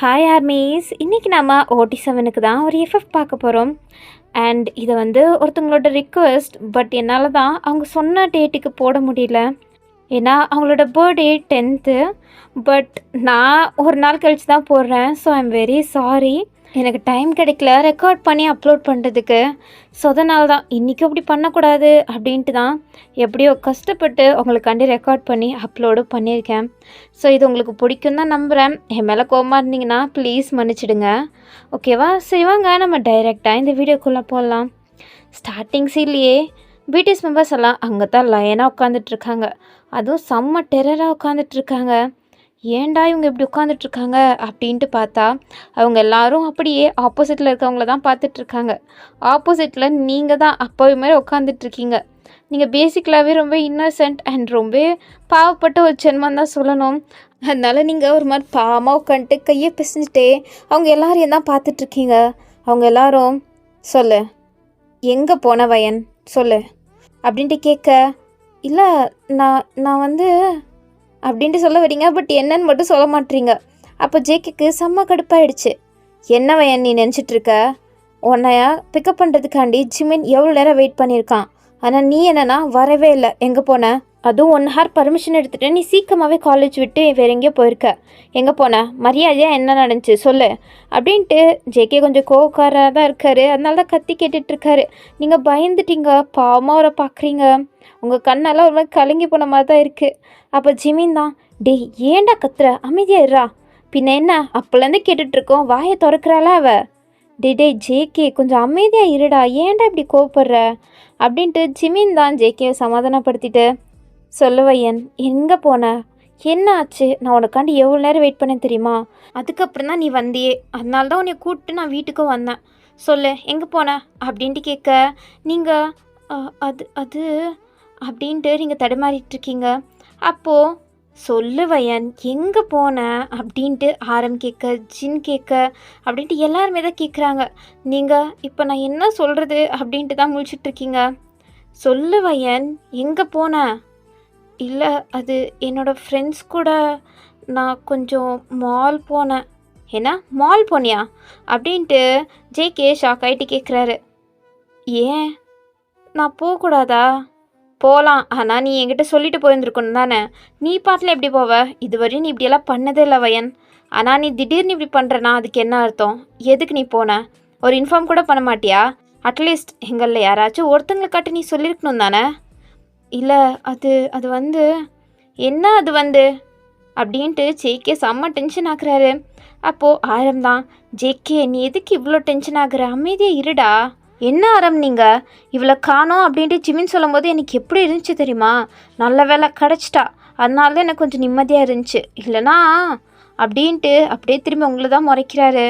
Hi armies, இன்றைக்கி நம்ம OT7க்கு தான் ஒரு எஃப்எஃப் பார்க்க போகிறோம். அண்ட் இதை ஒருத்தவங்களோட ரிக்வெஸ்ட். பட் என்னால் தான் அவங்க சொன்ன டேட்டுக்கு போட முடியல. ஏன்னா அவங்களோட பர்த்டே 10th. பட் நான் ஒரு நாள் கழித்து தான் போடுறேன். So I am very sorry. எனக்கு டைம் கிடைக்கல ரெக்கார்ட் பண்ணி அப்லோட் பண்ணுறதுக்கு. ஸோ அதனால தான் இன்றைக்கி அப்படி பண்ணக்கூடாது அப்படின்ட்டு தான் எப்படியோ கஷ்டப்பட்டு உங்களுக்காண்டி ரெக்கார்ட் பண்ணி அப்லோடும் பண்ணியிருக்கேன். ஸோ இது உங்களுக்கு பிடிக்கும் தான் நம்புகிறேன். என் மேலே கோவமாக இருந்தீங்கன்னா ப்ளீஸ் மன்னிச்சிடுங்க. ஓகேவா? சரி வாங்க நம்ம டைரெக்டாக இந்த வீடியோக்குள்ளே போடலாம். ஸ்டார்டிங் சீன்லேயே பிடிஎஸ் மெம்பர்ஸ் எல்லாம் அங்கே தான் லைனாக உட்காந்துட்ருக்காங்க. அதுவும் செம்ம டெரராக உட்காந்துட்ருக்காங்க. ஏன்டா இவங்க இப்படி உட்காந்துட்ருக்காங்க அப்படின்ட்டு பார்த்தா அவங்க எல்லாரும் அப்படியே ஆப்போசிட்டில் இருக்கவங்கள தான் பார்த்துட்ருக்காங்க. ஆப்போசிட்டில் நீங்கள் தான் அப்போவே மாதிரி உட்காந்துட்ருக்கீங்க. நீங்கள் பேசிக்கலாகவே ரொம்ப இன்னசென்ட் அண்ட் ரொம்ப பாவப்பட்ட ஒரு ஜென்மம் தான் சொல்லணும். அதனால் நீங்கள் ஒரு மாதிரி பாவமாக உட்காந்துட்டு கையை பிசைஞ்சிட்டே அவங்க எல்லாரையும் தான் பார்த்துட்ருக்கீங்க. அவங்க எல்லாரும் சொல்லு, எங்கே போன வயன் சொல்லு அப்படின்ட்டு கேட்க, இல்லை நான் அப்படின்ட்டு சொல்ல வரீங்க. பட் என்னன்னு மட்டும் சொல்ல மாட்டீங்க. அப்போ ஜேகேக்கு செம்ம கடுப்பாயிடுச்சு. என்ன வயன் நீ நினச்சிட்ருக்க? உன்னையா பிக்கப் பண்ணுறதுக்காண்டி ஜிமின் எவ்வளோ நேரம் வெயிட் பண்ணியிருக்கான். ஆனால் நீ என்னன்னா வரவே இல்லை. எங்கே போன? அதுவும் 1 hour பர்மிஷன் எடுத்துகிட்டு நீ சீக்கிரமாகவே காலேஜ் விட்டு வேறு எங்கேயோ போயிருக்க. எங்கே போன? மரியாதையாக என்ன நடந்துச்சு சொல்லு அப்படின்ட்டு ஜேகே கொஞ்சம் கோவக்காராக தான் இருக்கார். அதனால தான் கத்தி கேட்டுட்ருக்காரு. நீங்கள் பயந்துட்டீங்க, பாவமாக அவரை பார்க்குறீங்க. உங்கள் கண்ணெல்லாம் ஒரு மாதிரி கலங்கி போன மாதிரி தான் இருக்குது. அப்போ ஜிமின் தான், டே ஏண்டா கத்துற, அமைதியாக இருறா. பின்ன என்ன அப்போலேருந்து கேட்டுட்ருக்கோம், வாயை திறக்கிறாளா அவ? டே ஜேகே கொஞ்சம் அமைதியாக இருடா, ஏன்டா இப்படி கோவப்படுற அப்படின்ட்டு ஜிமின் தான் ஜேகேவை சமாதானப்படுத்திட்டு, சொல்லுவையன் எங்கே போன, என்ன ஆச்சு? நான் உனக்காண்டி எவ்வளோ நேரம் வெயிட் பண்ணேன் தெரியுமா? அதுக்கப்புறம் தான் நீ வந்தியே. அதனால தான் உன்னை கூப்பிட்டு நான் வீட்டுக்கும் வந்தேன். சொல்லு எங்கே போன அப்படின்ட்டு கேட்க, நீங்கள் அது அப்படின்ட்டு நீங்கள் தடுமாறிட்டுருக்கீங்க. அப்போது சொல்லுவையன் எங்கே போன அப்படின்ட்டு ஆரம் கேட்க, ஜின் கேட்க அப்படின்ட்டு எல்லாருமே தான் கேட்குறாங்க. நீங்கள் இப்போ நான் என்ன சொல்கிறது அப்படின்ட்டு தான் முழிச்சிட்ருக்கீங்க. சொல்லுவையன் எங்கே போன? இல்லை அது என்னோடய ஃப்ரெண்ட்ஸ் கூட நான் கொஞ்சம் மால் போனேன். என்ன மால் போனியா அப்படின்ட்டு ஜேகே ஷாக் ஆகிட்டு கேட்குறாரு. ஏன் நான் போகக்கூடாதா? போகலாம், ஆனால் நீ என்கிட்ட சொல்லிட்டு போயிருந்துருக்கணும் தானே. நீ பாட்டில் எப்படி போவ? இதுவரையும் நீ இப்படியெல்லாம் பண்ணதே இல்லை வயன். ஆனால் நீ திடீர்னு இப்படி பண்ணுறனா அதுக்கு என்ன அர்த்தம்? எதுக்கு நீ போன? ஒரு இன்ஃபார்ம் கூட பண்ண மாட்டியா? அட்லீஸ்ட் எங்களில் யாராச்சும் ஒருத்தங்களை காட்டி நீ சொல்லியிருக்கணும் தானே. இல்லை அது என்ன அது அப்படின்ட்டு ஜேகே செம்ம டென்ஷன் ஆகுறாரு. அப்போது ஆரம் தான், ஜேகே நீ எதுக்கு இவ்வளோ டென்ஷன் ஆகுற, அமைதியாக இருடா. என்ன ஆரம் நீங்கள் இவ்வளோ காணோம் அப்படின்ட்டு ஜிமின் சொல்லும் போது எனக்கு எப்படி இருந்துச்சு தெரியுமா? நல்ல வேலை கிடச்சிட்டா, அதனால தான் எனக்கு கொஞ்சம் நிம்மதியாக இருந்துச்சு. இல்லைனா அப்படின்ட்டு அப்படியே திரும்பி உங்களை தான் முறைக்கிறாரு.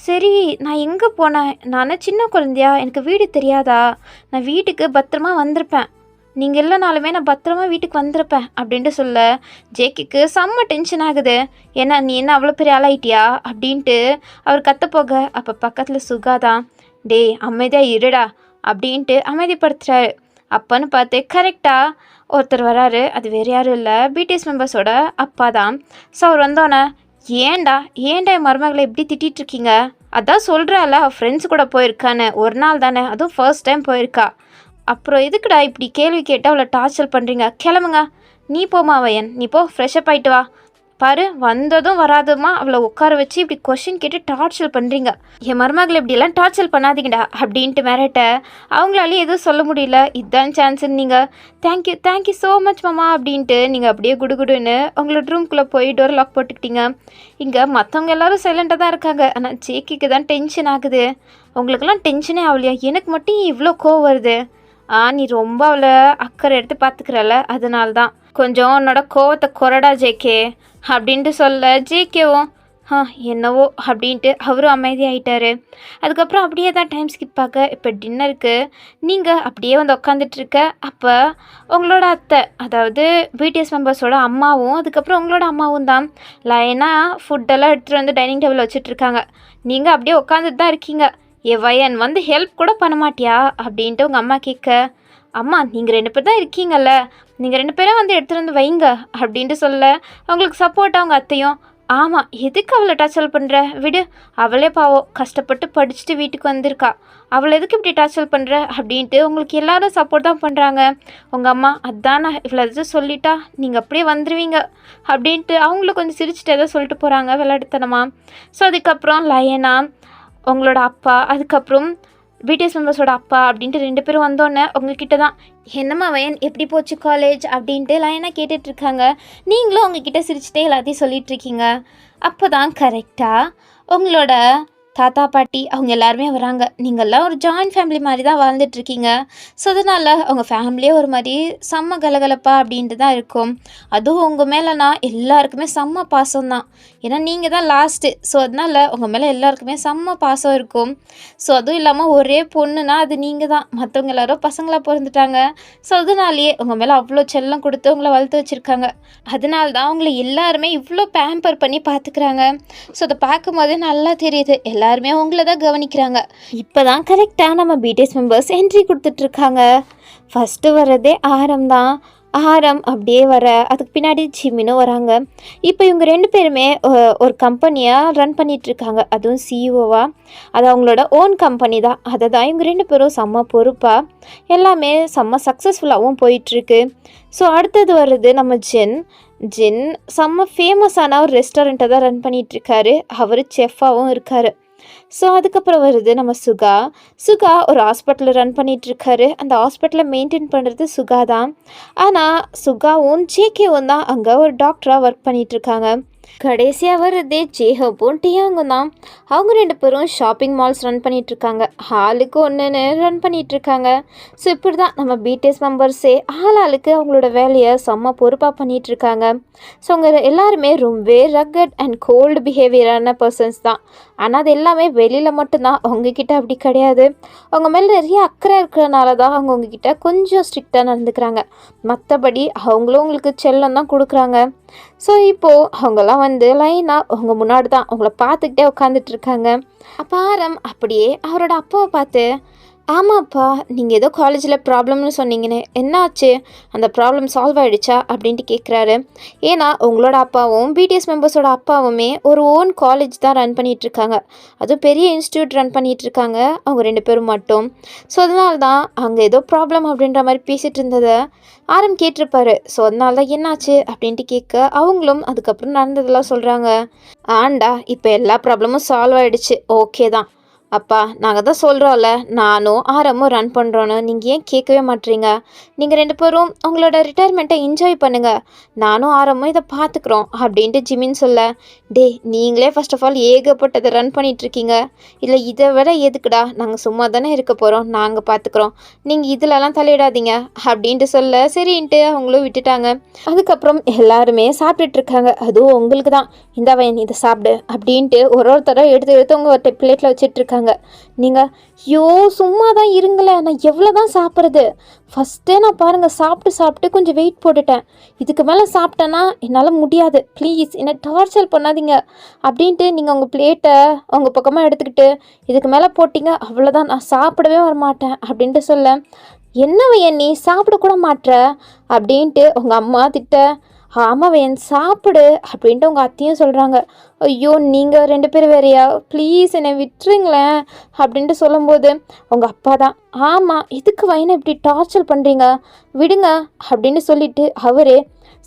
சரி நான் எங்கே போனேன்? நான் சின்ன குழந்தையா, எனக்கு வீடு தெரியாதா? நான் வீட்டுக்கு பத்திரமா வந்திருப்பேன். நீங்கள் இல்லைனாலுமே நான் பத்திரமா வீட்டுக்கு வந்திருப்பேன் அப்படின்ட்டு சொல்ல ஜேகேக்கு செம்ம டென்ஷன் ஆகுது. ஏன்னா நீ என்ன அவ்வளோ பெரிய ஆளாயிட்டியா அப்படின்ட்டு அவர் கத்த போக, அப்போ பக்கத்தில் சுகாதான், டே அமைதியாக இருடா அப்படின்ட்டு அமைதிப்படுத்துகிறாரு. அப்போன்னு பார்த்து கரெக்டாக ஒருத்தர் வராரு. அது வேறு யாரும் இல்லை, பிடிஎஸ் மெம்பர்ஸோட அப்பா தான். ஸோ அவர் வந்தோன்னே, ஏன்டா என் மருமகளை எப்படி திட்டிகிட்ருக்கீங்க? அதான் சொல்கிறாள் அவள் ஃப்ரெண்ட்ஸ் கூட போயிருக்கான்னு. ஒரு நாள் தானே, அதுவும் ஃபர்ஸ்ட் டைம் போயிருக்கா. அப்புறம் எதுக்குடா இப்படி கேள்வி கேட்டு அவளை டார்ச்சர் பண்ணுறீங்க? கிளம்புங்க. நீ போமா வயன், நீ போ ஃப்ரெஷ்அப் ஆகிட்டு வா. பாரு வந்ததும் வராதுமா அவளை உட்கார வச்சு இப்படி கொஷின் கேட்டு டார்ச்சர் பண்ணுறீங்க. என் மருமகளை இப்படியெல்லாம் டார்ச்சர் பண்ணாதீங்கடா அப்படின்ட்டு மிரட்ட அவங்களாலேயும் எதுவும் சொல்ல முடியல. இதுதான் சான்ஸுன்னு நீங்கள் தேங்க்யூ ஸோ மச் மாமா அப்படின்ட்டு நீங்கள் அப்படியே குடுகுடுன்னு உங்களோட ரூம்குள்ளே போய் டோர் லாக் போட்டுக்கிட்டீங்க. இங்கே மற்றவங்க எல்லோரும் சைலண்ட்டாக தான் இருக்காங்க. ஆனால் ஜேகேக்கு தான் டென்ஷன் ஆகுது. உங்களுக்கெல்லாம் டென்ஷனே ஆகலையா? எனக்கு மட்டும் இவ்வளோ கோவம் வருது. நீ ரொம்ப அவளை அக்கறை எடுத்து பார்த்துக்கிறல, அதனால தான். கொஞ்சம் உன்னோட கோவத்தை குறடா ஜேகே அப்படின்ட்டு சொல்ல ஜேகேவும் என்னவோ அப்படின்ட்டு அவரும் அமைதியாகிட்டாரு. அதுக்கப்புறம் அப்படியே தான் டைம் ஸ்கிப் ஆக இப்போ டின்னருக்கு நீங்கள் அப்படியே உட்காந்துட்ருக்க. அப்போ உங்களோட அத்தை, அதாவது பிடிஎஸ் மெம்பர்ஸோட அம்மாவும் அதுக்கப்புறம் உங்களோட அம்மாவும் தான் லைனாக ஃபுட்டெல்லாம் எடுத்துகிட்டு டைனிங் டேபிள் வச்சுட்ருக்காங்க. நீங்கள் அப்படியே உட்காந்துட்டு தான் இருக்கீங்க. வயன் ஹெல்ப் கூட பண்ண மாட்டியா அப்படின்ட்டு உங்கள் அம்மா கேட்க, அம்மா நீங்கள் 2 பேர் தான் இருக்கீங்கல்ல, நீங்கள் 2 பேரும் எடுத்துகிட்டு வைங்க அப்படின்ட்டு சொல்ல அவங்களுக்கு சப்போர்ட்டாக அவங்க அத்தையும், ஆமாம், எதுக்கு அவளை டார்ச்சர் பண்ணுற? விடு, அவளே பாவம் கஷ்டப்பட்டு படிச்சுட்டு வீட்டுக்கு வந்திருக்கா. அவளை எதுக்கு இப்படி டார்ச்சர் பண்ணுற அப்படின்ட்டு உங்களுக்கு எல்லாரும் சப்போர்ட் தான் பண்ணுறாங்க. உங்கள் அம்மா அதான் நான் இவ்வளோ இது சொல்லிட்டா நீங்கள் அப்படியே வந்துடுவீங்க அப்படின்ட்டு அவங்கள கொஞ்சம் சிரிச்சுட்டு ஏதோ சொல்லிட்டு போகிறாங்க விளையாட்டுத்தனமா. ஸோ அதுக்கப்புறம் லயனா, உங்களோட அப்பா, அதுக்கப்புறம் பிடிஎஸ் மெம்பர்ஸோட அப்பா அப்படின்ட்டு 2 பேரும் வந்தோடனே உங்ககிட்ட தான் என்னம்மா வயன் எப்படி போச்சு காலேஜ் அப்படின்ட்டு லைனாக கேட்டுட்ருக்காங்க. நீங்களும் உங்ககிட்ட சிரிச்சுட்டே எல்லாத்தையும் சொல்லிகிட்ருக்கீங்க. அப்போ தான் கரெக்டாக உங்களோட தாத்தா பாட்டி அவங்க எல்லாருமே வராங்க. நீங்கள்லாம் ஒரு ஜாயின்ட் ஃபேமிலி மாதிரி தான் வாழ்ந்துட்டுருக்கீங்க. ஸோ அதனால் அவங்க ஃபேமிலியே ஒரு மாதிரி செம்ம கலகலப்பா அப்படின்ட்டு தான் இருக்கும். அதுவும் உங்கள் மேலேனா எல்லாருக்குமே செம்ம பாசம் தான். ஏன்னா நீங்கள் தான் லாஸ்ட்டு. ஸோ அதனால் உங்கள் மேலே எல்லாருக்குமே செம்ம பாசம் இருக்கும். ஸோ அதுவும் இல்லாமல் ஒரே பொண்ணுனா அது நீங்கள் தான். மற்றவங்க எல்லாரும் பசங்களாக பிறந்துட்டாங்க. ஸோ அதனாலேயே உங்கள் மேலே அவ்வளோ செல்லம் கொடுத்து உங்களை வளர்த்து வச்சுருக்காங்க. அதனால தான் உங்களை எல்லாருமே இவ்வளோ பேம்பர் பண்ணி பார்த்துக்கிறாங்க. ஸோ அதை பார்க்கும்போதே நல்லா தெரியுது எல்லாருமே உங்களை தான் கவனிக்கிறாங்க. இப்போ தான் கரெக்டாக நம்ம பிடிஎஸ் மெம்பர்ஸ் என்ட்ரி கொடுத்துட்ருக்காங்க. ஃபஸ்ட்டு வர்றதே ஆரம் தான். ஆரம் அப்படியே வர அதுக்கு பின்னாடி ஜிமினும் வராங்க. இப்போ இவங்க 2 பேருமே ஒரு கம்பெனியாக ரன் பண்ணிகிட்ருக்காங்க. அதுவும் சிஇஓவாக. அது அவங்களோட ஓன் கம்பெனி தான். அதை தான் இவங்க 2 பேரும் செம்ம பொறுப்பாக எல்லாமே செம்ம சக்ஸஸ்ஃபுல்லாகவும் போயிட்டுருக்கு. ஸோ அடுத்தது வர்றது நம்ம ஜென் செம்ம ஃபேமஸான ஒரு ரெஸ்டாரண்ட்டை தான் ரன் பண்ணிகிட்ருக்காரு. அவர் செஃப்பாகவும் இருக்கார். ஸோ அதுக்கப்புறம் வருது நம்ம சுகா ஒரு ஹாஸ்பிட்டலில் ரன் பண்ணிகிட்ருக்காரு. அந்த ஹாஸ்பிட்டலை மெயின்டைன் பண்ணுறது சுகா தான். ஆனால் சுகாவும் ஜேகேவும் தான் அங்கே ஒரு டாக்டராக ஒர்க் பண்ணிகிட்ருக்காங்க. கடைசியாக வர்றதே ஜேஹப்பும் டியாங்கும் தான். அவங்க 2 பேரும் ஷாப்பிங் மால்ஸ் ரன் பண்ணிகிட்ருக்காங்க. ஹாலுக்கு ஒன்றுன்னு ரன் பண்ணிகிட்ருக்காங்க. ஸோ இப்படி தான் நம்ம பிடிஎஸ் மெம்பர்ஸே ஆளாளுக்கு அவங்களோட வேலையை செம்ம பொறுப்பாக பண்ணிகிட்ருக்காங்க. ஸோ அவங்க எல்லாருமே ரொம்பவே ரக்கட் அண்ட் கோல்டு பிஹேவியரான பர்சன்ஸ் தான். ஆனால் அது எல்லாமே வெளியில் மட்டும்தான். அவங்கக்கிட்ட அப்படி கிடையாது. அவங்க மேலே நிறைய அக்கறை இருக்கிறனால தான் அவங்க உங்ககிட்ட கொஞ்சம் ஸ்ட்ரிக்டாக நடந்துக்கிறாங்க. மற்றபடி அவங்களும் உங்களுக்கு செல்லம் தான் கொடுக்குறாங்க. ஸோ இப்போது அவங்கெல்லாம் லைனாக அவங்க முன்னாடி தான் அவங்கள பார்த்துக்கிட்டே உட்காந்துட்ருக்காங்க. அப்போ ஆரம் அப்படியே அவரோட அப்பாவை பார்த்து, ஆமாப்பா, நீங்கள் ஏதோ காலேஜில் ப்ராப்ளம்னு சொன்னீங்கன்னு, என்னாச்சு? அந்த ப்ராப்ளம் சால்வ் ஆகிடுச்சா அப்படின்ட்டு கேட்குறாரு. ஏன்னா உங்களோட அப்பாவும் பிடிஎஸ் மெம்பர்ஸோட அப்பாவுமே ஒரு ஓன் காலேஜ் தான் ரன் பண்ணிகிட்ருக்காங்க. அதுவும் பெரிய இன்ஸ்டியூட் ரன் பண்ணிகிட்ருக்காங்க அவங்க 2 பேரும் மட்டும். ஸோ அதனால தான் அங்கே ஏதோ ப்ராப்ளம் அப்படின்ற மாதிரி பேசிகிட்டு இருந்ததை ஆரம் கேட்டிருப்பாரு. ஸோ அதனால தான் என்னாச்சு அப்படின்ட்டு கேட்க அவங்களும் அதுக்கப்புறம் நடந்ததெல்லாம் சொல்கிறாங்க. ஆண்டா, இப்போ எல்லா ப்ராப்ளமும் சால்வ் ஆகிடுச்சு, ஓகே தான். அப்பா, நாங்கள் தான் சொல்கிறோம்ல, நானும் ஆரமும் ரன் பண்ணுறோன்னு, நீங்கள் ஏன் கேட்கவே மாட்டீங்க? நீங்கள் 2 பேரும் உங்களோட ரிட்டையர்மெண்ட்டை என்ஜாய் பண்ணுங்கள், நானும் ஆரமும் இதை பார்த்துக்குறோம் அப்படின்ட்டு ஜிமின் சொல்ல, டே, நீங்களே ஃபர்ஸ்ட் ஆஃப் ஆல் ஏகப்பட்டதை ரன் பண்ணிகிட்ருக்கீங்க. இல்லை இதை விட எதுக்குடா, நாங்கள் சும்மா தானே இருக்க போகிறோம், நாங்கள் பார்த்துக்குறோம், நீங்கள் இதிலலாம் தலையிடாதீங்க அப்படின்ட்டு சொல்ல சரின்ட்டு அவங்களும் விட்டுட்டாங்க. அதுக்கப்புறம் எல்லாருமே சாப்பிட்டுட்ருக்காங்க. அதுவும் உங்களுக்கு தான், இந்த வயன் இதை சாப்பிடு அப்படின்ட்டு ஒருத்தரை எடுத்து உங்கள் பிளேட்டில் வச்சிட்ருக்காங்க. நீங்கள் ஐயோ சும்மா தான் இருங்களேன், நான் எவ்வளோ தான் சாப்பிட்றது? ஃபஸ்ட்டே நான் பாருங்கள் சாப்பிட்டு கொஞ்சம் வெயிட் போட்டுட்டேன். இதுக்கு மேலே சாப்பிட்டேன்னா என்னால் முடியாது, ப்ளீஸ் என்னை டார்ச்சர் பண்ணாதீங்க அப்படின்ட்டு நீங்கள் உங்கள் பிளேட்டை உங்கள் பக்கமாக எடுத்துக்கிட்டு இதுக்கு மேலே போட்டிங்க அவ்வளோதான், நான் சாப்பிடவே வரமாட்டேன் அப்படின்ட்டு சொல்ல, என்னவையன் நீ சாப்பிடக்கூட மாட்ற அப்படின்ட்டு உங்கள் அம்மா திட்ட, ஆமாம் என் சாப்பிடு அப்படின்ட்டு உங்கள் அத்தையும் சொல்கிறாங்க. ஐயோ நீங்கள் 2 பேரும் வேறையா, ப்ளீஸ் என்னை விட்டுருங்களேன் அப்படின்ட்டு சொல்லும்போது உங்கள் அப்பா தான், ஆமாம் எதுக்கு வயனை இப்படி டார்ச்சர் பண்ணுறீங்க, விடுங்க அப்படின்னு சொல்லிட்டு அவரே,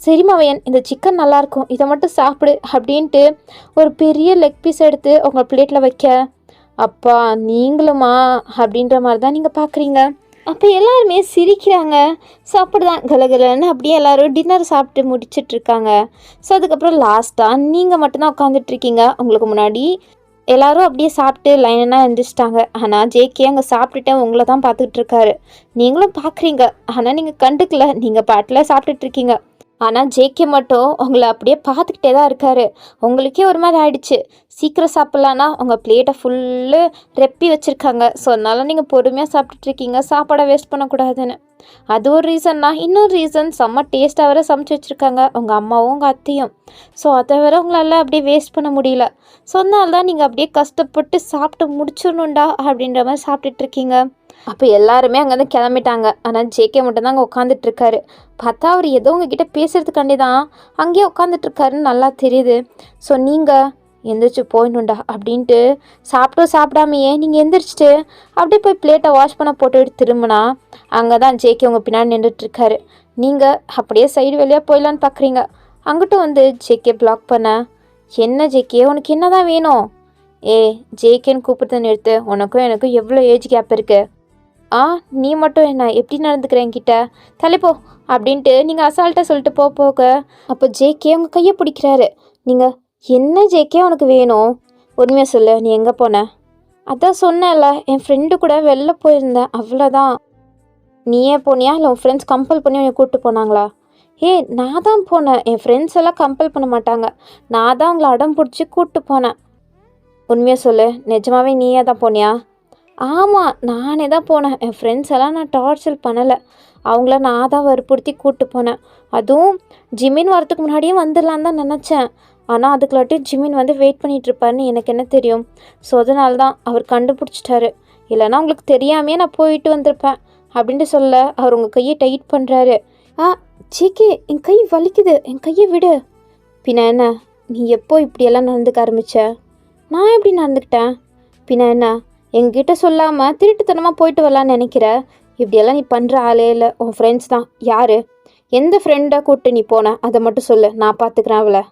சரிம்மா வயன் இந்த சிக்கன் நல்லாயிருக்கும், இதை மட்டும் சாப்பிடு அப்படின்ட்டு ஒரு பெரிய லெக் பீஸ் எடுத்து உங்கள் பிளேட்டில் வைக்க, அப்பா நீங்களுமா அப்படின்ற மாதிரி தான் நீங்கள் பார்க்குறீங்க. அப்போ எல்லாருமே சிரிக்கிறாங்க. ஸோ அப்படி தான் கலகலன்னு அப்படியே எல்லோரும் டின்னர் சாப்பிட்டு முடிச்சிட்ருக்காங்க. ஸோ அதுக்கப்புறம் லாஸ்ட்டாக நீங்கள் மட்டும்தான் உட்காந்துட்ருக்கீங்க. உங்களுக்கு முன்னாடி எல்லோரும் அப்படியே சாப்பிட்டு லைனாக எழுந்திரிச்சிட்டாங்க. ஆனால் ஜேகே அங்கே சாப்பிட்டுட்டு உங்களை தான் பார்த்துட்ருக்காரு. நீங்களும் பார்க்குறீங்க, ஆனால் நீங்கள் கண்டுக்கல, நீங்கள் பாட்டில் சாப்பிட்டுட்ருக்கீங்க. ஆனால் ஜேகே மட்டும் உங்களை அப்படியே பார்த்துக்கிட்டே தான் இருக்காரு. உங்களுக்கே ஒரு மாதிரி ஆயிடுச்சு, சீக்கிரம் சாப்பிட்லான்னா உங்கள் பிளேட்டை ஃபுல்லு ரெப்பி வச்சுருக்காங்க. ஸோ அதனால் நீங்கள் பொறுமையாக சாப்பிட்டுட்ருக்கீங்க, சாப்பாடை வேஸ்ட் பண்ணக்கூடாதுன்னு. அது ஒரு ரீசன்னா, இன்னொரு ரீசன் செம்ம டேஸ்ட்டாக வேறு சமைச்சு வச்சுருக்காங்க உங்கள் அம்மாவும் உங்கள் அத்தையும். ஸோ அதை வேற உங்களால் அப்படியே வேஸ்ட் பண்ண முடியல. ஸோ அதனால தான் நீங்கள் அப்படியே கஷ்டப்பட்டு சாப்பிட்டு முடிச்சிடணுண்டா அப்படின்ற மாதிரி சாப்பிட்டுட்ருக்கீங்க. அப்போ எல்லாருமே அங்கேருந்து கிளம்பிட்டாங்க. ஆனால் ஜேகே மட்டும்தான் அங்கே உட்காந்துட்டு இருக்காரு. பார்த்தா அவர் ஏதோ உங்ககிட்ட பேசுறதுக்காண்டி தான் அங்கேயே உட்காந்துட்டு இருக்காருன்னு நல்லா தெரியுது. ஸோ நீங்கள் எந்திரிச்சு போயிடணுண்டா அப்படின்ட்டு சாப்பிடாமையே நீங்கள் எந்திரிச்சிட்டு அப்படியே போய் பிளேட்டை வாஷ் பண்ண போட்டுவிட்டு திரும்பினா அங்கே தான் ஜேகே உங்கள் பின்னாடி நின்றுட்டுருக்காரு. நீங்கள் அப்படியே சைடு வழியாக போயிடலான்னு பார்க்குறீங்க. அங்கிட்ட வந்து ஜேகே பிளாக் பண்ண, என்ன ஜேகே உனக்கு என்ன தான் வேணும்? ஜேகேன்னு கூப்பிட்டு நிறுத்து. உனக்கும் எனக்கும் எவ்வளோ ஏஜ் கேப் இருக்குது. நீ மட்டும் என்ன எப்படி நடந்துக்கிற என்கிட்ட? தலைப்போ அப்படின்ட்டு நீங்கள் அசால்ட்டாக சொல்லிட்டு போக அப்போ ஜேகே உங்கள் கையை பிடிக்கிறாரு. நீங்கள் என்ன ஜேகே உனக்கு வேணும்? உண்மையாக சொல்லு, நீ எங்கே போன? அதான் சொன்னேன்ல, என் ஃப்ரெண்டு கூட வெளில போயிருந்தேன், அவ்வளோதான். நீயே போனியா இல்லை உன் ஃப்ரெண்ட்ஸ் கம்பல் பண்ணி உன்னை கூப்பிட்டு போனாங்களா? நான் தான் போனேன். என் ஃப்ரெண்ட்ஸ் எல்லாம் கம்பல் பண்ண மாட்டாங்க. நான் தான் உங்களை அடம் பிடிச்சி கூப்பிட்டு போனேன். உண்மையாக சொல்லு, நிஜமாவே நீயே தான் போனியா? ஆமாம், நானே தான் போனேன். என் ஃப்ரெண்ட்ஸ் எல்லாம் நான் டார்ச்சர் பண்ணலை. அவங்கள நான் தான் வற்புறுத்தி கூப்பிட்டு போனேன். அதுவும் ஜிமின் வரத்துக்கு முன்னாடியே வந்துடலான்னு தான் நினச்சேன். ஆனால் அதுக்குள்ளாட்டி ஜிமின் வந்து வெயிட் பண்ணிகிட்ருப்பாருன்னு எனக்கு என்ன தெரியும். ஸோ அதனால தான் அவர் கண்டுபிடிச்சிட்டாரு. இல்லைனா உங்களுக்கு தெரியாமையே நான் போயிட்டு வந்திருப்பேன் அப்படின்ட்டு சொல்ல அவர் உங்கள் கையை டைட் பண்ணுறாரு. ஜேகே, என் கை வலிக்குது, என் கையை விடு. பின்ன என்ன, நீ எப்போ இப்படியெல்லாம் நடந்துக்க ஆரம்பிச்ச? நான் எப்படி நடந்துக்கிட்டேன்? பின்ன என்ன, என்கிட்ட சொல்லாமல் திருட்டுத்தனமாக போயிட்டு வரலான்னு நினைக்கிற? இப்படியெல்லாம் நீ பண்ணுற ஆளே இல்லை. உன் ஃப்ரெண்ட்ஸ் தான். யார்? எந்த ஃப்ரெண்டாக கூப்பிட்டு நீ போன அதை மட்டும் சொல்லு, நான் பார்த்துக்கிறேன் அவளை.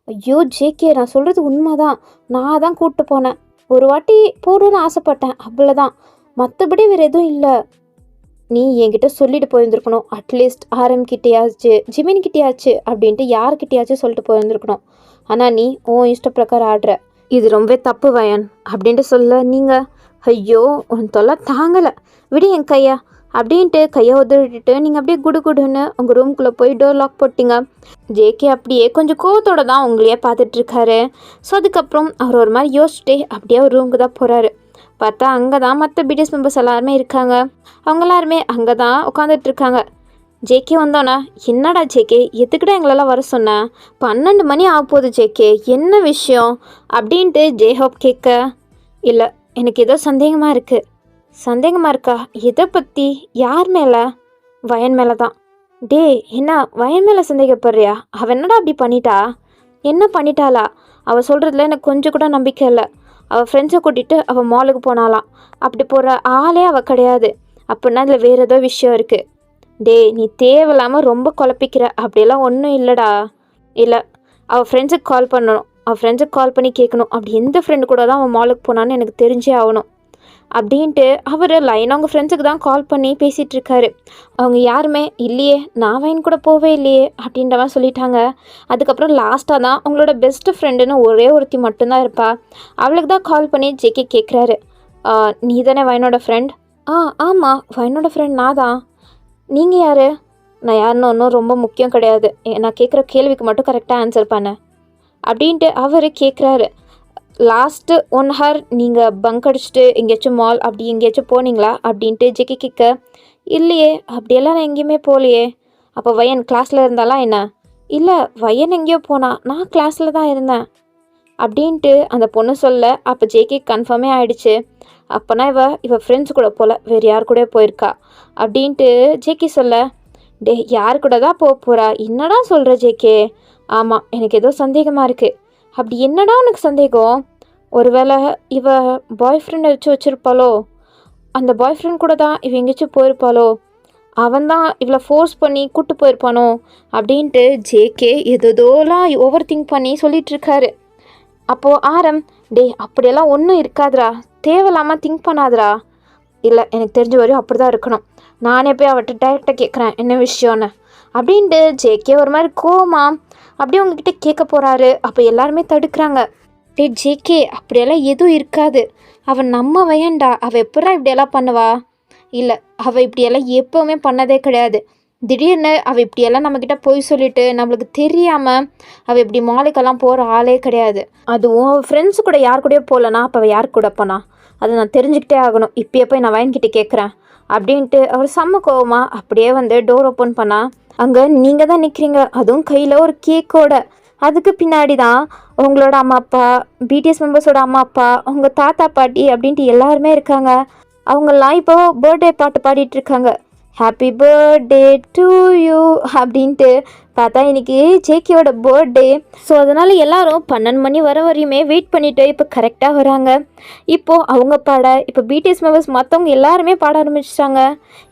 ஐயோ ஜேகே, நான் சொல்கிறது உண்மை தான். நான் தான் கூப்பிட்டு போனேன். ஒரு வாட்டி போடணும்னு ஆசைப்பட்டேன், அவ்வளோதான். மற்றபடி வேறு எதுவும் இல்லை. நீ என்கிட்ட சொல்லிட்டு போயிருந்துருக்கணும். அட்லீஸ்ட் ஆர்எம் கிட்டேயாச்சு, ஜிமின் கிட்டேயாச்சு அப்படின்ட்டு யார்கிட்டயாச்சும் சொல்லிட்டு போயிருந்துருக்கணும். ஆனால் நீ உன் இஷ்ட பிரகாரம் ஆடுற. இது ரொம்ப தப்பு வயன் அப்படின்ட்டு சொல்ல நீங்கள், ஐயோ உன் தொல்லை தாங்கலை, விடு என் கையா அப்படின்ட்டு கையை உதறிட்டு நீங்கள் அப்படியே குடுன்னு உங்கள் ரூம்குள்ளே போய் டோர் லாக் போட்டிங்க. ஜேகே அப்படியே கொஞ்சம் கோவத்தோடு தான் உங்களையே பார்த்துட்ருக்காரு. ஸோ அதுக்கப்புறம் அவர் ஒரு மாதிரி யோசிச்சுட்டே அப்படியே ஒரு ரூமுக்கு தான் போகிறாரு. பார்த்தா அங்கே தான் மற்ற பிடிஎஸ் மெம்பர்ஸ் எல்லாருமே இருக்காங்க. அவங்க எல்லாருமே அங்கே தான் உட்காந்துட்ருக்காங்க. ஜேகே வந்தோன்னா, என்னடா ஜேகே, எதுக்கிட்ட எங்களெல்லாம் வர சொன்னேன்? 12 மணி ஆக போகுது ஜேகே, என்ன விஷயம் அப்படின்ட்டு ஜேஹோப் கேட்க, இல்லை எனக்கு ஏதோ சந்தேகமாக இருக்குது. சந்தேகமாக இருக்கா? எதை பற்றி? யார் மேலே? வயன் மேலே தான். என்ன வயன் மேலே சந்தேகப்படுறியா? அவள் என்னடா அப்படி பண்ணிட்டா? என்ன பண்ணிட்டாளா? அவள் சொல்கிறதுல எனக்கு கொஞ்சம் கூட நம்பிக்கை இல்லை. அவள் ஃப்ரெண்ட்ஸை கூட்டிகிட்டு அவள் மாலுக்கு போனாலாம். அப்படி போகிற ஆளே அவள் கிடையாது. அப்படின்னா இதில் வேறு ஏதோ விஷயம் இருக்குது. நீ தேவையில்லாமல் ரொம்ப குழப்பிக்கிற. அப்படியெல்லாம் ஒன்றும் இல்லைடா. இல்லை, அவள் ஃப்ரெண்ட்ஸுக்கு கால் பண்ணணும். அவள் ஃப்ரெண்ட்ஸுக்கு கால் பண்ணி கேட்கணும். அப்படி எந்த ஃப்ரெண்டு கூட தான் அவன் மாலுக்கு போனான்னு எனக்கு தெரிஞ்சே ஆகணும் அப்படின்ட்டு அவர் லைனாக அவங்க ஃப்ரெண்ட்ஸுக்கு தான் கால் பண்ணி பேசிகிட்டு இருக்காரு. அவங்க யாருமே இல்லையே, நான் வயன் கூட போவே இல்லையே அப்படின்ற மாதிரி சொல்லிட்டாங்க. அதுக்கப்புறம் லாஸ்ட்டாக தான் அவங்களோட பெஸ்ட்டு ஃப்ரெண்டுன்னு ஒரே ஒருத்தி மட்டும்தான் இருப்பா. அவளுக்கு தான் கால் பண்ணி ஜேகே கேட்குறாரு, நீ தானே வயனோட ஃப்ரெண்ட்? ஆமாம், வயனோட ஃப்ரெண்ட் நான் தான். நீங்கள் யார்? நான் யாருன்னு ஒன்றும் ரொம்ப முக்கியம் கிடையாது. நான் கேட்குற கேள்விக்கு மட்டும் கரெக்டாக ஆன்சர் பண்ண அப்படின்ட்டு அவர் கேட்குறாரு. லாஸ்ட்டு 1 ஹவர் நீங்கள் பங்க் அடிச்சுட்டு எங்கேயாச்சும் மால் அப்படி எங்கேயாச்சும் போனீங்களா அப்படின்ட்டு ஜெகி கேட்க, இல்லையே, அப்படியெல்லாம் நான் எங்கேயுமே போகலையே. அப்போ வயன் கிளாஸில் இருந்தாலாம் என்ன? இல்லை, வயன் எங்கேயோ போனா, நான் கிளாஸில் தான் இருந்தேன் அப்படின்ட்டு அந்த பொண்ணு சொல்ல. அப்போ ஜேகே கன்ஃபார்மே ஆகிடுச்சு. அப்போனா இவ ஃப்ரெண்ட்ஸ் கூட போல், வேறு யார் கூட போயிருக்கா அப்படின்ட்டு ஜேகே சொல்ல, யார் கூட தான் போகிறா? என்னடா சொல்கிற ஜேகே? ஆமாம், எனக்கு ஏதோ சந்தேகமாக இருக்குது. அப்படி என்னடா உனக்கு சந்தேகம்? ஒருவேளை இவ பாய் ஃப்ரெண்டை வச்சுருப்பாளோ? அந்த பாய் ஃப்ரெண்ட் கூட தான் இவ எங்கேயாச்சும் போயிருப்பாளோ? அவன் தான் இவளை ஃபோர்ஸ் பண்ணி கூப்பிட்டு போயிருப்பானோ அப்படின்ட்டு ஜேகே எதோலாம் ஓவர் திங்க் பண்ணி சொல்லிகிட்ருக்காரு. அப்போது ஆரம், அப்படியெல்லாம் ஒன்றும் இருக்காதுரா, தேவையில்லாமல் திங்க் பண்ணாதரா. இல்லை, எனக்கு தெரிஞ்ச வரையும் அப்படி தான் இருக்கணும். நானே போய் அவர்கிட்ட டைரெக்டாக கேட்குறேன் என்ன விஷயம்னு அப்படின்ட்டு ஜேகே ஒரு மாதிரி கோமா அப்படியே உங்ககிட்ட கேட்க போகிறாரு. அப்போ எல்லாருமே தடுக்கிறாங்க. ஜேகே, அப்படியெல்லாம் எதுவும் இருக்காது. அவன் நம்ம வயன்டா, அவள் எப்படா இப்படியெல்லாம் பண்ணுவா? இல்லை, அவள் இப்படியெல்லாம் எப்போவுமே பண்ணதே கிடையாது. திடீர்னு அவள் இப்படியெல்லாம் நம்மக்கிட்ட போய் சொல்லிட்டு நம்மளுக்கு தெரியாமல் அவள் இப்படி மாலுக்கெல்லாம் போகிற ஆளே கிடையாது. அதுவும் அவள் ஃப்ரெண்ட்ஸு கூட யார் கூடயோ போகலன்னா அப்போ அவள் யார் கூட போனா? அதை நான் தெரிஞ்சுக்கிட்டே ஆகணும். இப்போயே போய் நான் வயன்கிட்ட கேட்குறேன் அப்படின்ட்டு அவர் செம்ம கோவமாக அப்படியே வந்து டோர் ஓப்பன் பண்ணா. அங்கே நீங்கள் தான் நிற்கிறீங்க, அதுவும் கையில் ஒரு கேக்கோட. அதுக்கு பின்னாடி தான் உங்களோட அம்மா அப்பா, பிடிஎஸ் மெம்பர்ஸோட அம்மா அப்பா, உங்கள் தாத்தா பாட்டி அப்படின்ட்டு எல்லாருமே இருக்காங்க. அவங்கெல்லாம் இப்போ பர்த்டே பாட்டு பாடிட்டு இருக்காங்க. ஹாப்பி பர்த்டே டு யூ அப்படின்ட்டு. பார்த்தா இன்னைக்கு ஜேகேயோட பர்த்டே. ஸோ அதனால் எல்லாரும் 12 மணி வர வரையுமே வெயிட் பண்ணிவிட்டு இப்போ கரெக்டாக வராங்க. இப்போது அவங்க பாட இப்போ பிடிஎஸ் மெம்பர்ஸ் மற்றவங்க எல்லாருமே பாட ஆரம்பிச்சிட்டாங்க.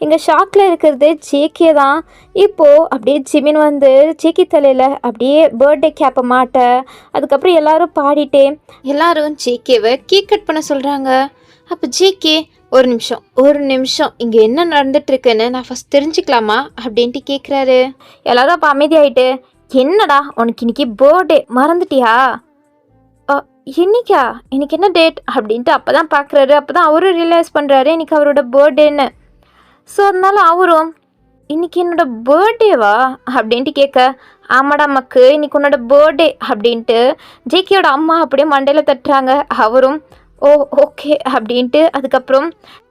இங்கே ஷாக்கில் இருக்கிறது ஜேகே தான். இப்போது அப்படியே ஜிமின் வந்து ஜேகே தலையில் அப்படியே பர்த்டே கேப்பை மாட்ட, அதுக்கப்புறம் எல்லாரும் பாடிட்டே எல்லாரும் ஜேகேவை கேக் கட் பண்ண சொல்கிறாங்க. அப்போ ஜேகே ஒரு நிமிஷம் இங்கே என்ன நடந்துட்டுருக்குன்னு நான் ஃபஸ்ட் தெரிஞ்சுக்கலாமா அப்படின்ட்டு கேட்குறாரு. எல்லாரும் அப்போ அமைதியாயிட்டு, என்னடா உனக்கு இன்னைக்கு பர்த்டே மறந்துட்டியா? இன்னைக்கா? இன்னைக்கு என்ன டேட் அப்படின்ட்டு அப்போ தான் பார்க்குறாரு. அப்போ தான் அவரும் ரியலைஸ் பண்ணுறாரு இன்னைக்கு அவரோட பர்த்டேன்னு. ஸோ அதனால அவரும் இன்னைக்கு என்னோட பர்த்டேவா அப்படின்ட்டு கேட்க, ஆமாடா மக்கு இன்னைக்கு உன்னோட பர்த்டே அப்படின்ட்டு ஜேகேயோட அம்மா அப்படியே மண்டையில் தட்டுறாங்க. அவரும் ஓ ஓகே அப்படின்ட்டு அதுக்கப்புறம்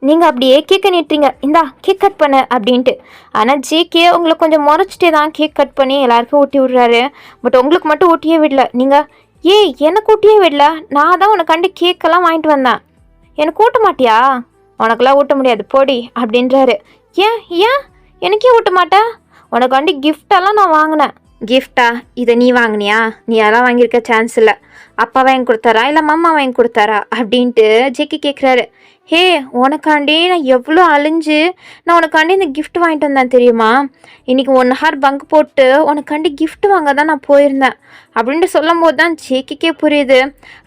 நீங்கள் அப்படியே கேக்கை நீட்டுறீங்க, இந்தா கேக் கட் பண்ண அப்படின்ட்டு. ஆனால் ஜேகே உங்களை கொஞ்சம் முறைச்சிட்டே தான் கேக் கட் பண்ணி எல்லாருக்கும் ஊட்டி விடுறாரு. பட் உங்களுக்கு மட்டும் ஊட்டியே விடல. நீங்கள் எனக்கு ஊட்டியே விடல, நான் தான் உனக்காண்டி கேக்கெல்லாம் வாங்கிட்டு வந்தேன், எனக்கு ஊட்ட மாட்டியா? உனக்கெல்லாம் ஊட்ட முடியாது போடி அப்படின்றாரு. ஏன் எனக்கே ஊட்ட மாட்டேன்? உனக்காண்டி கிஃப்டெல்லாம் நான் வாங்கினேன். கிஃப்டா? இதை நீ வாங்கினியா? நீ அதெல்லாம் வாங்கியிருக்க சான்ஸ் இல்லை. அப்பா வாங்கி கொடுத்தாரா இல்லை மாமா வாங்கி கொடுத்தாரா அப்படின்ட்டு ஜேகே கேட்குறாரு. ஹே, உனக்காண்டி நான் எவ்வளோ அழிஞ்சு நான் உனக்காண்டி இந்த கிஃப்ட் வாங்கிட்டு வந்தேன் தெரியுமா? இன்றைக்கி 1 ஹவர் பங்க் போட்டு உனக்காண்டி கிஃப்ட் வாங்க தான் நான் போயிருந்தேன் அப்படின்ட்டு சொல்லும் போது தான் ஜேகேக்கே புரியுது.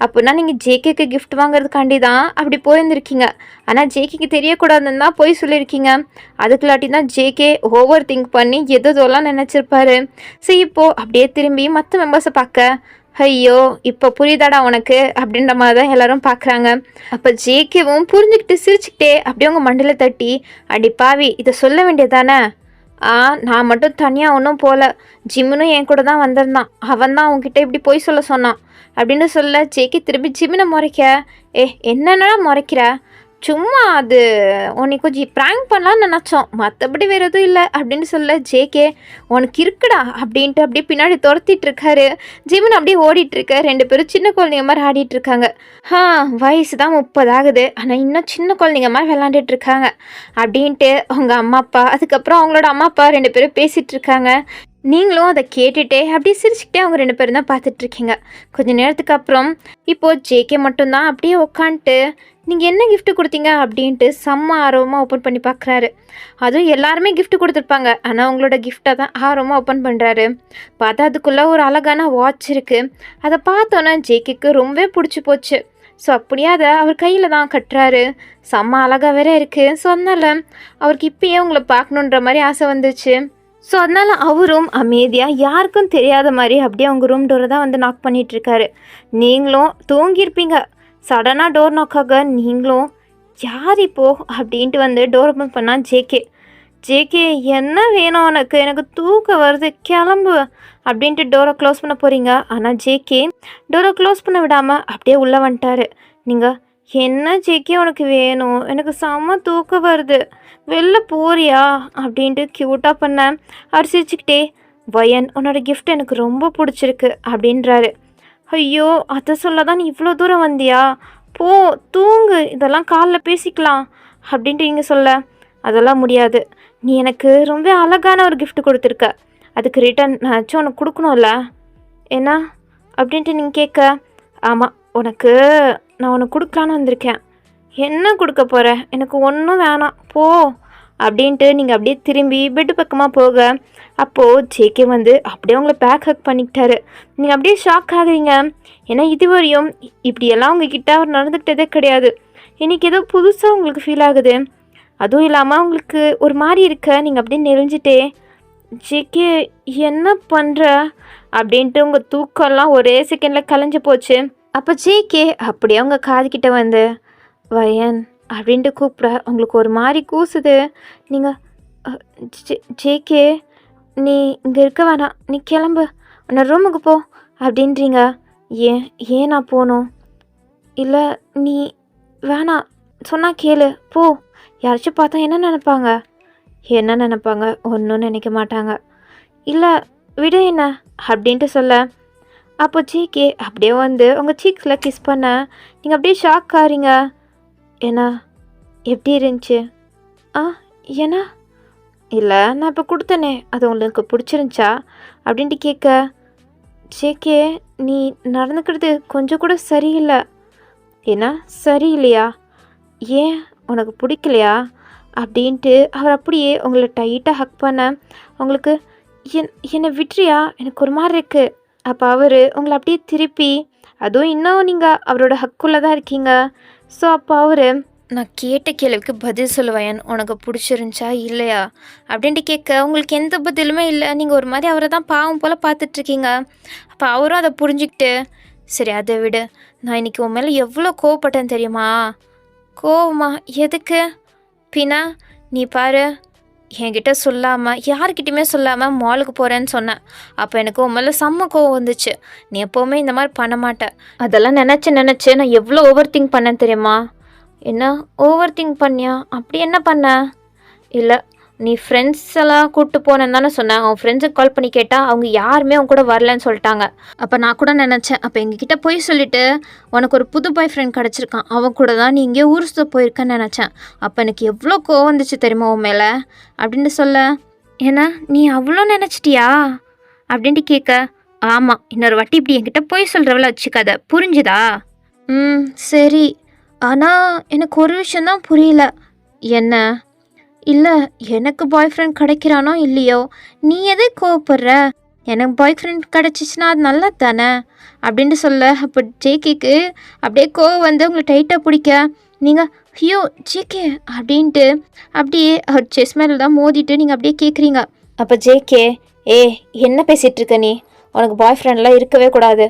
அப்படின்னா நீங்கள் ஜேகேக்கு கிஃப்ட் வாங்குறதுக்காண்டி தான் அப்படி போயிருந்துருக்கீங்க. ஆனால் ஜேகேக்கு தெரியக்கூடாதுன்னு தான் போய் சொல்லியிருக்கீங்க. அதுக்குள்ளாட்டி தான் ஜேகே ஓவர் திங்க் பண்ணி எதோலாம் நினச்சிருப்பாரு. ஸோ இப்போது அப்படியே திரும்பி மற்ற மெம்பர்ஸை பார்க்க, ஐயோ இப்போ புரியுதாடா உனக்கு அப்படின்ற மாதிரி தான் எல்லாரும் பார்க்குறாங்க. அப்போ ஜேகேவும் புரிஞ்சுக்கிட்டு சிரிச்சுக்கிட்டே அப்படியே அவங்க மண்டல தட்டி, அடி பாவி இதை சொல்ல வேண்டியதானே? நான் மட்டும் தனியாக ஒன்றும் போகல, ஜிம்முனும் என் கூட தான் வந்திருந்தான், அவன் தான் அவங்ககிட்ட இப்படி போய் சொல்ல சொன்னான் அப்படின்னு சொல்ல ஜேகே திரும்பி ஜிம்மினை முறைக்க, என்னென்னா முறைக்கிற? சும்மா அது உன்னை கொஞ்சம் ப்ராங்க் பண்ணலான்னு நினச்சோம், மற்றபடி வேறு எதுவும் இல்லை அப்படின்னு சொல்ல ஜேகே உனக்கு இருக்குடா அப்படின்ட்டு அப்படியே பின்னாடி துரத்திட்டு இருக்காரு. ஜிமின் அப்படியே ஓடிட்டுருக்க. 2 பேரும் சின்ன குழந்தைங்க மாதிரி ஆடிட்டு இருக்காங்க. வயசு தான் 30 ஆகுது, ஆனால் இன்னும் சின்ன குழந்தைங்க மாதிரி விளாண்டுட்டு இருக்காங்க அப்படின்ட்டு அவங்க அம்மா அப்பா, அதுக்கப்புறம் அவங்களோட அம்மா அப்பா 2 பேரும் பேசிகிட்டு இருக்காங்க. நீங்களும் அதை கேட்டுகிட்டே அப்படியே சிரிச்சுக்கிட்டே அவங்க 2 பேரும் தான் பார்த்துட்ருக்கீங்க. கொஞ்சம் நேரத்துக்கு அப்புறம் இப்போது ஜேகே மட்டும்தான் அப்படியே உட்காந்துட்டு நீங்கள் என்ன கிஃப்ட் கொடுத்தீங்க அப்படின்ட்டு செம்ம ஆர்வமாக ஓப்பன் பண்ணி பார்க்குறாரு. அதுவும் எல்லாருமே கிஃப்ட் கொடுத்துருப்பாங்க, ஆனால் உங்களோட கிஃப்டை தான் ஆர்வமாக ஓப்பன் பண்ணுறாரு. பார்த்தா அதுக்குள்ளே ஒரு அழகான வாட்ச் இருக்குது. அதை பார்த்தோன்னே ஜேகேக்கு ரொம்பவே பிடிச்சி போச்சு. ஸோ அப்படியே அதை அவர் கையில் தான் கட்டுறாரு. செம்ம அழகாக வேற இருக்குது. ஸோ அதனால் அவருக்கு இப்பயே உங்களை பார்க்கணுன்ற மாதிரி ஆசை வந்துச்சு. ஸோ அதனால் அவரும் அமைதியாக யாருக்கும் தெரியாத மாதிரி அப்படியே அவங்க ரூம் டோரை தான் வந்து நாக் பண்ணிகிட்ருக்காரு. நீங்களும் தூங்கியிருப்பீங்க, சடனாக டோர் நாக்காக நீங்களும் யார் இப்போ அப்படின்ட்டு வந்து டோர் ஓப்பன் பண்ணால் ஜேகே என்ன வேணும் உனக்கு? எனக்கு தூக்கம் வருது, கிளம்பு அப்படின்ட்டு டோரை க்ளோஸ் பண்ண போகிறீங்க. ஆனால் ஜேகே டோரை க்ளோஸ் பண்ண விடாமல் அப்படியே உள்ளே வந்துட்டார். நீங்கள் என்ன ஜேகே உனக்கு வேணும்? எனக்கு செம்ம தூக்கம் வருது, வெளில போறியா அப்படின்ட்டு க்யூட்டாக பண்ணேன். அரிசிச்சுக்கிட்டே, வயன் உன்னோட கிஃப்ட் எனக்கு ரொம்ப பிடிச்சிருக்கு அப்படின்றாரு. ஐயோ, அதை சொல்ல தான் நீ இவ்வளோ தூரம் வந்தியா? போ தூங்கு, இதெல்லாம் காலைல பேசிக்கலாம் அப்படின்ட்டு நீங்கள் சொல்ல, அதெல்லாம் முடியாது, நீ எனக்கு ரொம்ப அழகான ஒரு கிஃப்ட் கொடுத்துருக்க, அதுக்கு ரிட்டன் நாச்சும் உனக்கு கொடுக்கணும்ல, என்ன அப்படின்ட்டு நீங்கள் கேட்க, ஆமாம் நான் உனக்கு கொடுக்கலான்னு வந்திருக்கேன். என்ன கொடுக்க போகிற? எனக்கு ஒன்றும் வேணாம் போ அப்படின்ட்டு நீங்கள் அப்படியே திரும்பி பெட்டு பக்கமாக போக, அப்போது ஜேகே வந்து அப்படியே உங்களை பேக் ஹக் பண்ணிக்கிட்டாரு. நீங்கள் அப்படியே ஷாக் ஆகுறீங்க. ஏன்னா இதுவரையும் இப்படியெல்லாம் உங்ககிட்ட அவர் நடந்துக்கிட்டதே கிடையாது. இன்றைக்கி ஏதோ புதுசாக உங்களுக்கு ஃபீல் ஆகுது. அதுவும் இல்லாமல் உங்களுக்கு ஒரு மாதிரி இருக்க. நீங்கள் அப்படியே நெளிஞ்சிட்டே, ஜேகே என்ன பண்ணுற அப்படின்ட்டு உங்கள் தூக்கம்லாம் ஒரே செகண்டில் கலைஞ்சு போச்சு. அப்போ ஜேகே அப்படியே அவங்க காதுகிட்ட வந்து, வயன் அப்படின்ட்டு கூப்பிட உங்களுக்கு ஒரு மாதிரி கூசுது. நீங்கள் ஜேகே நீ இங்கே இருக்க வேணாம், நீ கிளம்பு, உன்னை ரூமுக்கு போ அப்படின்றீங்க. ஏன் நான் போகணும்? இல்லை நீ வேணாம் சொன்னால் கேளு, போ. யாராச்சும் பார்த்தா என்ன நினைப்பாங்க? ஒன்றும் நினைக்க மாட்டாங்க. இல்லை விடு என்ன அப்படின்ட்டு சொல்ல, அப்போ ஜேகே அப்படியே வந்து உங்கள் சீக்ஸில் கிஸ் பண்ண நீங்கள் அப்படியே ஷாக் ஆகிறீங்க. ஏன்னா எப்படி இருந்துச்சு? ஆ ஏன்னா இல்லை நான் இப்போ கொடுத்தனே அது உங்களுக்கு பிடிச்சிருந்துச்சா அப்படின்ட்டு கேட்க, ஜேகே நீ நடந்துக்கிறது கொஞ்சம் கூட சரியில்லை. ஏன்னா சரியில்லையா? ஏன் உனக்கு பிடிக்கலையா அப்படின்ட்டு அவர் அப்படியே உங்களை டைட்டாக ஹக் பண்ண உங்களுக்கு என்னை விட்டுறியா எனக்கு ஒரு மாதிரி இருக்குது. அப்போ அவர் உங்களை அப்படியே திருப்பி, அதுவும் இன்னும் நீங்கள் அவரோட ஹக்குள்ளே தான் இருக்கீங்க. ஸோ அப்போ அவர், நான் கேட்ட கேள்விக்கு பதில் சொல்லுவேன், உனக்கு பிடிச்சிருந்துச்சா இல்லையா அப்படின்ட்டு கேட்க, உங்களுக்கு எந்த பதிலுமே இல்லை. நீங்கள் ஒரு மாதிரி அவரை தான் பாவம் போல் பார்த்துட்ருக்கீங்க. அப்போ அவரும் அதை புரிஞ்சுக்கிட்டு, சரி அதை விடு, நான் இன்றைக்கி உன் மேலே எவ்வளோ கோவப்பட்டேன்னு தெரியுமா? கோவமா? எதுக்கு? பின்னா நீ பாரு, என்கிட்ட சொல்லாமல் யார்கிட்டையுமே சொல்லாமல் மாலுக்கு போகிறேன்னு சொன்னேன். அப்போ எனக்கு உன் மேலே செம்ம கோவம் வந்துச்சு. நீ எப்போவுமே இந்த மாதிரி பண்ண மாட்டேன். அதெல்லாம் நினச்சி நான் எவ்வளோ ஓவர் திங்க் பண்ணேன் தெரியுமா? என்ன ஓவர் திங்க் பண்ணியா? அப்படி என்ன பண்ண? இல்லை, நீ ஃப்ரெண்ட்ஸ் எல்லாம் கூப்பிட்டு போனேன்னு தானே சொன்னேன். அவன் ஃப்ரெண்ட்ஸுக்கு கால் பண்ணி கேட்டால் அவங்க யாருமே அவங்க கூட வரலன்னு சொல்லிட்டாங்க. அப்போ நான் கூட நினச்சேன், அப்போ எங்ககிட்ட போய் சொல்லிவிட்டு உனக்கு ஒரு புது பாய் ஃப்ரெண்ட் கிடச்சிருக்கான், அவன் கூட தான் நீ இங்கே ஊர் சுத்த போயிருக்கேன்னு நினச்சேன். அப்போ எனக்கு எவ்வளோ கோவம் வந்துச்சு தெரியுமா உன் மேலே அப்படின்ட்டு சொல்ல, ஏன்னா நீ அவ்வளோ நினச்சிட்டியா அப்படின்ட்டு கேட்க, ஆமாம், இன்னொரு வாட்டி இப்படி என்கிட்ட போய் சொல்கிறவள வச்சுக்காத, புரிஞ்சுதா? சரி, ஆனால் எனக்கு ஒரு விஷயந்தான் புரியல. என்ன? இல்லை, எனக்கு பாய் ஃப்ரெண்ட் கிடைக்கிறானோ இல்லையோ, நீ எதை கோவப்படுற? எனக்கு பாய் ஃப்ரெண்ட் கிடச்சிச்சின்னா அது நல்லது தானே அப்படின்ட்டு சொல்ல. அப்போ ஜேகேக்கு அப்படியே கோவம் வந்து உங்களை டைட்டாக பிடிக்க, நீங்கள் ஐயோ ஜேகே அப்படின்ட்டு அப்படியே அவர் செஸ் மேலே தான் மோதிட்டு நீங்கள் அப்படியே கேட்குறீங்க. அப்போ ஜேகே, என்ன பேசிகிட்ருக்க நீ? உனக்கு பாய் ஃப்ரெண்ட்லாம் இருக்கவே கூடாது.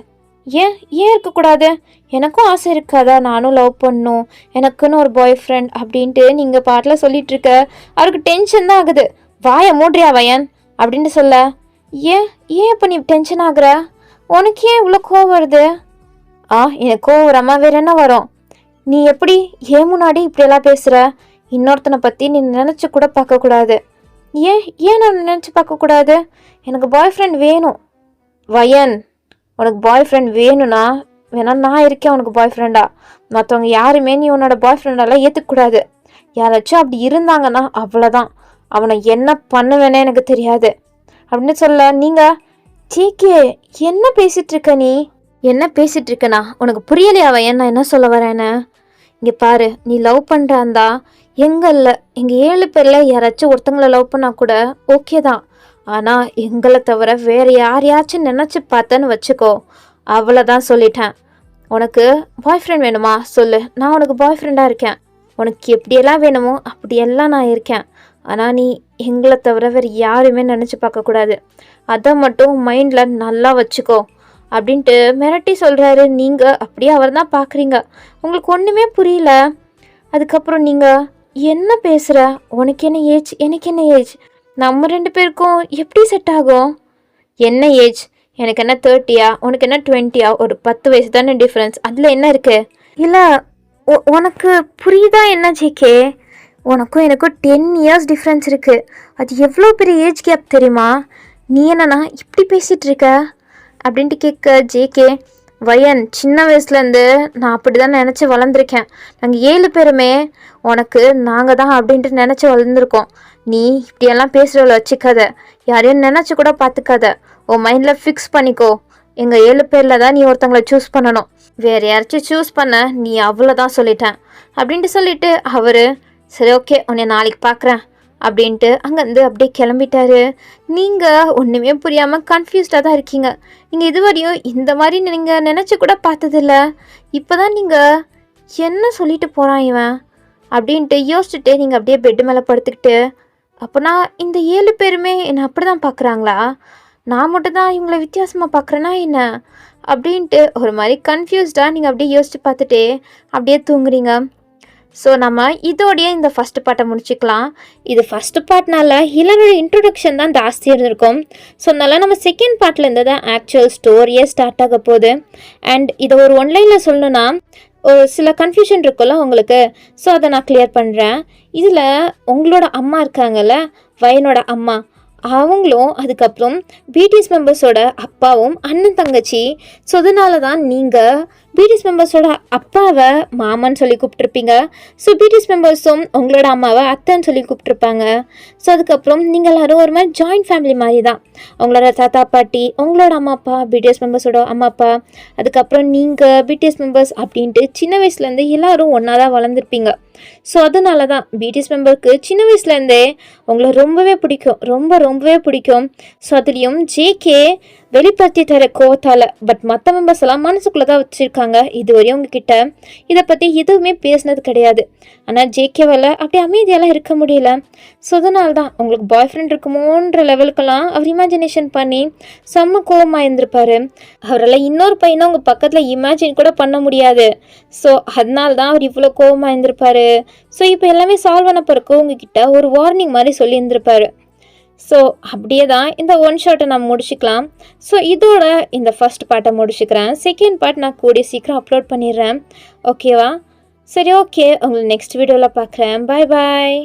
ஏன் இருக்கக்கூடாது? எனக்கும் ஆசை இருக்காதா? நானும் லவ் பண்ணணும், எனக்குன்னு ஒரு பாய் ஃப்ரெண்ட் அப்படின்ட்டு நீங்கள் பாட்டில் சொல்லிகிட்ருக்க. அவருக்கு டென்ஷன் தான் ஆகுது. வாயை மூட்றியா வயன் அப்படின்ட்டு சொல்ல, ஏன் இப்போ நீ டென்ஷன் ஆகுற? உனக்கு ஏன் இவ்வளோ கோவம் வருது? எனக்கு கோவம் வராமல் வேற என்ன வரும்? நீ எப்படி ஏன் முன்னாடி இப்படியெல்லாம் பேசுகிற? இன்னொருத்தனை பற்றி நீ நினச்சி கூட பார்க்கக்கூடாது. ஏன் நான் நினச்சி பார்க்கக்கூடாது? எனக்கு பாய் ஃப்ரெண்ட் வேணும் வயன். உனக்கு பாய் ஃப்ரெண்ட் வேணும்னா வேணா நான் இருக்கேன் உனக்கு பாய் ஃப்ரெண்டா. மற்றவங்க யாருமே நீ உன்னோட பாய் ஃப்ரெண்டெல்லாம் ஏற்றுக்கூடாது. யாராச்சும் அப்படி இருந்தாங்கன்னா அவ்வளோதான், அவனை என்ன பண்ணுவேனே எனக்கு தெரியாது அப்படின்னு சொல்ல. நீங்கள் ஜேகே என்ன பேசிகிட்ருக்க? நீ என்ன பேசிகிட்ருக்கனா? உனக்கு புரியலையா அவன் நான் என்ன சொல்ல வரேன்னு? இங்கே பாரு, நீ லவ் பண்ணுறாந்தா எங்களில் எங்கள் 7 பேரில் யாராச்சும் ஒருத்தங்களை லவ் பண்ணால் கூட ஓகே தான். ஆனால் எங்களை தவிர வேறு யாரையாச்சும் நினச்சி பார்த்தேன்னு வச்சுக்கோ, அவ்வளோதான் சொல்லிட்டேன். உனக்கு பாய் ஃப்ரெண்ட் வேணுமா சொல்லு, நான் உனக்கு பாய் ஃப்ரெண்டாக இருக்கேன். உனக்கு எப்படியெல்லாம் வேணுமோ அப்படியெல்லாம் நான் இருக்கேன். ஆனால் நீ எங்களை தவிர வேறு யாருமே நினச்சி பார்க்கக்கூடாது, அதை மட்டும் மைண்டில் நல்லா வச்சுக்கோ அப்படின்ட்டு மிரட்டி சொல்கிறாரு. நீங்கள் அப்படியே அவர் தான் பார்க்குறீங்க, உங்களுக்கு ஒன்றுமே புரியல. அதுக்கப்புறம் நீங்கள் என்ன பேசுகிற? உனக்கு என்ன ஏஜ், எனக்கு என்ன ஏஜ்? நம்ம 2 பேருக்கும் எப்படி செட் ஆகும்? என்ன ஏஜ்? எனக்கு என்ன 30யா, உனக்கு என்ன 20யா? ஒரு 10 வயசு தானே டிஃப்ரென்ஸ், அதில் என்ன இருக்குது? இல்லை, உனக்கு புரியுதா என்ன ஜேகே? உனக்கும் எனக்கும் 10 இயர்ஸ் டிஃப்ரென்ஸ் இருக்குது. அது எவ்வளோ பெரிய ஏஜ் கேப் தெரியுமா? நீ என்னன்னா இப்படி பேசிகிட்டு இருக்க அப்படின்ட்டு கேட்க, ஜேகே வயன் சின்ன வயசுலேருந்து நான் அப்படி தான் நினச்சி வளர்ந்துருக்கேன். நாங்கள் 7 பேருமே உனக்கு நாங்கள் தான் அப்படின்ட்டு நினச்சி வளர்ந்துருக்கோம். நீ இப்படியெல்லாம் பேசுகிறவள வச்சுக்காத, யாரையும் நினச்சி கூட பார்த்துக்காத, உன் மைண்டில் ஃபிக்ஸ் பண்ணிக்கோ. எங்கள் 7 பேரில் தான் நீ ஒருத்தங்களை சூஸ் பண்ணணும், வேறு யாராச்சும் சூஸ் பண்ண நீ அவ்வளோதான் சொல்லிட்டேன் அப்படின்ட்டு சொல்லிவிட்டு அவர், சரி ஓகே உன்னை நாளைக்கு பார்க்குறேன் அப்படின்ட்டு அங்கேருந்து அப்படியே கிளம்பிட்டாரு. நீங்கள் ஒன்றுமே புரியாமல் கன்ஃபியூஸ்டாக தான் இருக்கீங்க. நீங்கள் இதுவரையும் இந்த மாதிரி நீங்கள் நினச்சி கூட பார்த்ததில்ல. இப்போ தான் நீங்கள் என்ன சொல்லிட்டு போகிறான் இவன் அப்படின்ட்டு யோசிச்சுட்டு நீங்கள் அப்படியே பெட்டு மேலே படுத்துக்கிட்டு, அப்போனா இந்த 7 பேருமே என்னை அப்படி தான் பார்க்குறாங்களா? நான் மட்டும் தான் இவங்கள வித்தியாசமாக பார்க்குறேன்னா என்ன அப்படின்ட்டு ஒரு மாதிரி கன்ஃபியூஸ்டாக நீங்கள் அப்படியே யோசிச்சு பார்த்துட்டே அப்படியே தூங்குறீங்க. ஸோ நம்ம இதோடைய இந்த ஃபஸ்ட்டு பார்ட்டை முடிச்சுக்கலாம். இது ஃபஸ்ட்டு பார்ட்னால ஹிலனோட இன்ட்ரொடக்ஷன் தான் ஜாஸ்தி இருந்திருக்கும். ஸோ அதனால நம்ம செகண்ட் பார்ட்லேருந்து தான் ஆக்சுவல் ஸ்டோரியே ஸ்டார்ட் ஆக போகுது. அண்ட் இதை ஒரு ஒன்லைனில் சொல்லணுன்னா ஒரு சில கன்ஃபியூஷன் இருக்குல்ல உங்களுக்கு, ஸோ அதை நான் கிளியர் பண்ணுறேன். இதில் உங்களோட அம்மா இருக்காங்கல்ல, வயனோட அம்மா, அவங்களும் அதுக்கப்புறம் பிடிஎஸ் மெம்பர்ஸோட அப்பாவும் அண்ணன் தங்கச்சி. ஸோ அதனால தான் நீங்கள் பிடிஎஸ் மெம்பர்ஸோட அப்பாவை மாமான்னு சொல்லி கூப்பிட்ருப்பீங்க. ஸோ பிடிஎஸ் மெம்பர்ஸும் உங்களோட அம்மாவை அத்தைன்னு சொல்லி கூப்பிட்ருப்பாங்க. ஸோ அதுக்கப்புறம் நீங்கள் எல்லோரும் ஒரு மாதிரி ஜாயிண்ட் ஃபேமிலி மாதிரி தான். உங்களோட தாத்தா பாட்டி, உங்களோட அம்மா அப்பா, பிடிஎஸ் மெம்பர்ஸோட அம்மா அப்பா, அதுக்கப்புறம் நீங்கள் பிடிஎஸ் மெம்பர்ஸ் அப்படின்ட்டு சின்ன வயசுலேருந்து எல்லோரும் ஒன்றா தான் வளர்ந்துருப்பீங்க. ஸோ அதனால தான் பிடிஎஸ் மெம்பருக்கு சின்ன வயசுலேருந்தே உங்களை ரொம்பவே பிடிக்கும், ரொம்பவே பிடிக்கும். ஸோ அதுலேயும் ஜேகே வெளிப்படுத்தி தர கோவத்தால், பட் மற்ற மெம்பர்ஸ் எல்லாம் மனசுக்குள்ளே தான் வச்சுருக்காங்க. இதுவரையும் உங்ககிட்ட இதை பற்றி எதுவுமே பேசினது கிடையாது. ஆனால் ஜேகேவால் அப்படி அமைதியெல்லாம் இருக்க முடியல. ஸோ அதனால தான் உங்களுக்கு பாய் ஃப்ரெண்ட் இருக்குமோன்ற லெவலுக்கெல்லாம் அவர் இமேஜினேஷன் பண்ணி செம்ம கோவமாக இருந்திருப்பார். அவரால் இன்னொரு பையனை உங்கள் பக்கத்தில் இமேஜின் கூட பண்ண முடியாது. ஸோ அதனால தான் அவர் இவ்வளோ கோவமாக இருந்திருப்பார். ஸோ இப்போ எல்லாமே சால்வ் ஆன பிறகு உங்ககிட்ட ஒரு வார்னிங் மாதிரி சொல்லியிருந்திருப்பார். ஸோ அப்படியே தான் இந்த ஒன் ஷாட்டை நான் முடிச்சுக்கலாம். ஸோ இதோட இந்த ஃபர்ஸ்ட் பார்ட்டை முடிச்சுக்கிறேன். செகண்ட் பார்ட் நான் கூடிய சீக்கிரம் அப்லோட் பண்ணிடுறேன். ஓகேவா? சரி, ஓகே, உங்களை நெக்ஸ்ட் வீடியோவில் பார்க்குறேன். பாய் பாய்.